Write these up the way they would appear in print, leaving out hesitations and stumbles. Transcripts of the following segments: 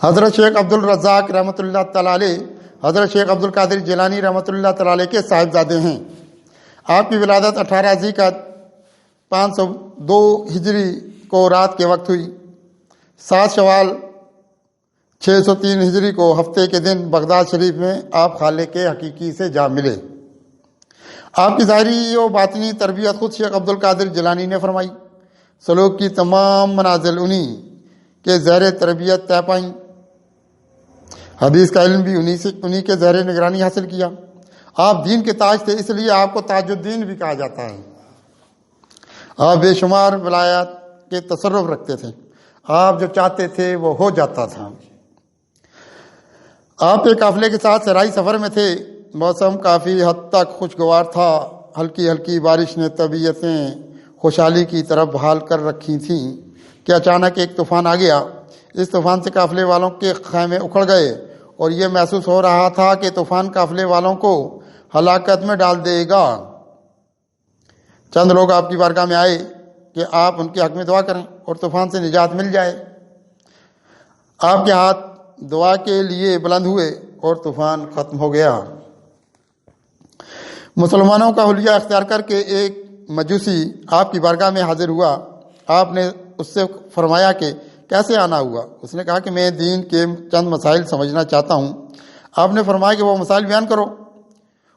حضرت شیخ عبد الرزاق رحمۃ اللہ تعالیٰ علیہ حضرت شیخ عبد القادر جیلانی رحمۃ اللہ تعالیٰ علیہ کے صاحبزادے ہیں۔ آپ کی ولادت 18 ذی القعدہ 502 ہجری کو رات کے وقت ہوئی۔ 7 شوال 603 ہجری کو ہفتے کے دن بغداد شریف میں آپ خالق حقیقی سے جا ملے۔ آپ کی ظاہری و باطنی تربیت خود شیخ عبد القادر جیلانی نے فرمائی۔ سلوک کی تمام منازل انہی کے زیر تربیت طے پائیں۔ حدیث کا علم بھی انہی کے زیر نگرانی حاصل کیا۔ آپ دین کے تاج تھے، اس لیے آپ کو تاج الدین بھی کہا جاتا ہے۔ آپ بے شمار ولایات کے تصرف رکھتے تھے، آپ جو چاہتے تھے وہ ہو جاتا تھا۔ آپ ایک قافلے کے ساتھ صحرائی سفر میں تھے، موسم کافی حد تک خوشگوار تھا، ہلکی ہلکی بارش نے طبیعتیں خوشحالی کی طرف بحال کر رکھی تھیں کہ اچانک ایک طوفان آ گیا۔ اس طوفان سے قافلے والوں کے خیمے اکھڑ گئے اور یہ محسوس ہو رہا تھا کہ طوفان قافلے والوں کو ہلاکت میں ڈال دے گا۔ چند لوگ آپ کی بارگاہ میں آئے کہ آپ ان کے حق میں دعا کریں اور طوفان سے نجات مل جائے۔ آپ کے ہاتھ دعا کے لیے بلند ہوئے اور طوفان ختم ہو گیا۔ مسلمانوں کا حلیہ اختیار کر کے ایک مجوسی آپ کی بارگاہ میں حاضر ہوا۔ آپ نے اس سے فرمایا کہ کیسے آنا ہوا؟ اس نے کہا کہ میں دین کے چند مسائل سمجھنا چاہتا ہوں۔ آپ نے فرمایا کہ وہ مسائل بیان کرو۔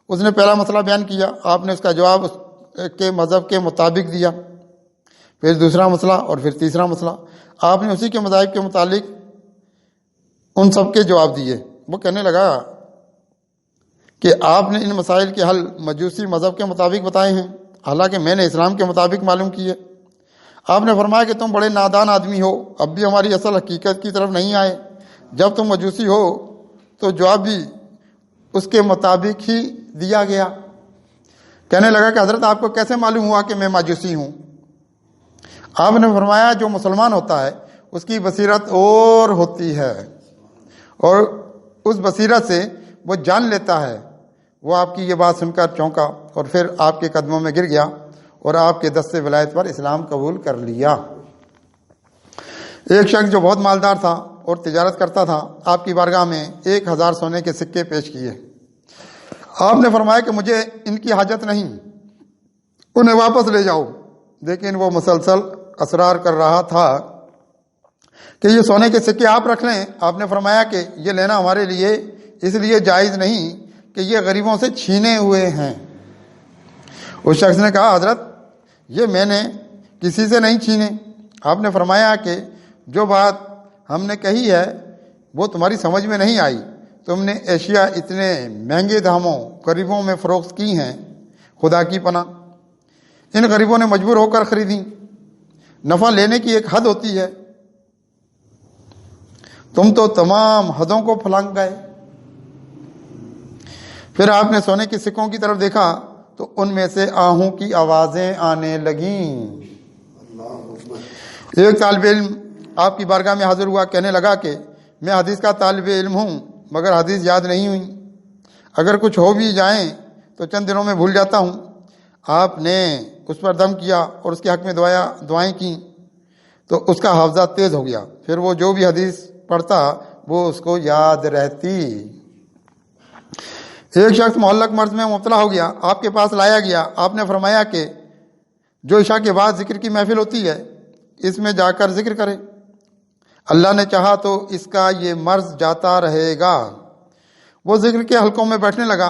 اس نے پہلا مسئلہ بیان کیا، آپ نے اس کا جواب اس کے مذہب کے مطابق دیا، پھر دوسرا مسئلہ اور پھر تیسرا مسئلہ۔ آپ نے اسی کے مذاہب کے متعلق ان سب کے جواب دیے۔ وہ کہنے لگا کہ آپ نے ان مسائل کے حل مجوسی مذہب کے مطابق بتائے ہیں، حالانکہ میں نے اسلام کے مطابق معلوم کیے۔ آپ نے فرمایا کہ تم بڑے نادان آدمی ہو، اب بھی ہماری اصل حقیقت کی طرف نہیں آئے۔ جب تم مجوسی ہو تو جواب بھی اس کے مطابق ہی دیا گیا۔ کہنے لگا کہ حضرت آپ کو کیسے معلوم ہوا کہ میں مجوسی ہوں؟ آپ نے فرمایا جو مسلمان ہوتا ہے اس کی بصیرت اور ہوتی ہے، اور اس بصیرت سے وہ جان لیتا ہے۔ وہ آپ کی یہ بات سن کر چونکا اور پھر آپ کے قدموں میں گر گیا اور آپ کے دست ولایت پر اسلام قبول کر لیا۔ ایک شخص جو بہت مالدار تھا اور تجارت کرتا تھا، آپ کی بارگاہ میں 1000 سونے کے سکے پیش کیے۔ آپ نے فرمایا کہ مجھے ان کی حاجت نہیں، انہیں واپس لے جاؤ۔ لیکن وہ مسلسل اصرار کر رہا تھا کہ یہ سونے کے سکے آپ رکھ لیں۔ آپ نے فرمایا کہ یہ لینا ہمارے لیے اس لیے جائز نہیں کہ یہ غریبوں سے چھینے ہوئے ہیں۔ اس شخص نے کہا حضرت یہ میں نے کسی سے نہیں چھینے۔ آپ نے فرمایا کہ جو بات ہم نے کہی ہے وہ تمہاری سمجھ میں نہیں آئی۔ تم نے اشیاء اتنے مہنگے داموں غریبوں میں فروخت کی ہیں، خدا کی پناہ ان غریبوں نے مجبور ہو کر خریدیں۔ نفع لینے کی ایک حد ہوتی ہے، تم تو تمام حدوں کو پھلانگ گئے۔ پھر آپ نے سونے کے سکوں کی طرف دیکھا تو ان میں سے آہوں کی آوازیں آنے لگیں۔ ایک طالب علم آپ کی بارگاہ میں حاضر ہوا، کہنے لگا کہ میں حدیث کا طالب علم ہوں مگر حدیث یاد نہیں ہوئی، اگر کچھ ہو بھی جائیں تو چند دنوں میں بھول جاتا ہوں۔ آپ نے اس پر دم کیا اور اس کے حق میں دعائیں کی تو اس کا حافظہ تیز ہو گیا، پھر وہ جو بھی حدیث پڑھتا وہ اس کو یاد رہتی۔ ایک شخص معلق مرض میں مبتلا ہو گیا، آپ کے پاس لایا گیا۔ آپ نے فرمایا کہ جو عشاء کے بعد ذکر کی محفل ہوتی ہے اس میں جا کر ذکر کرے، اللہ نے چاہا تو اس کا یہ مرض جاتا رہے گا۔ وہ ذکر کے حلقوں میں بیٹھنے لگا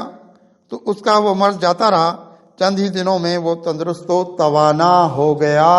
تو اس کا وہ مرض جاتا رہا، چند ہی دنوں میں وہ تندرست و توانا ہو گیا۔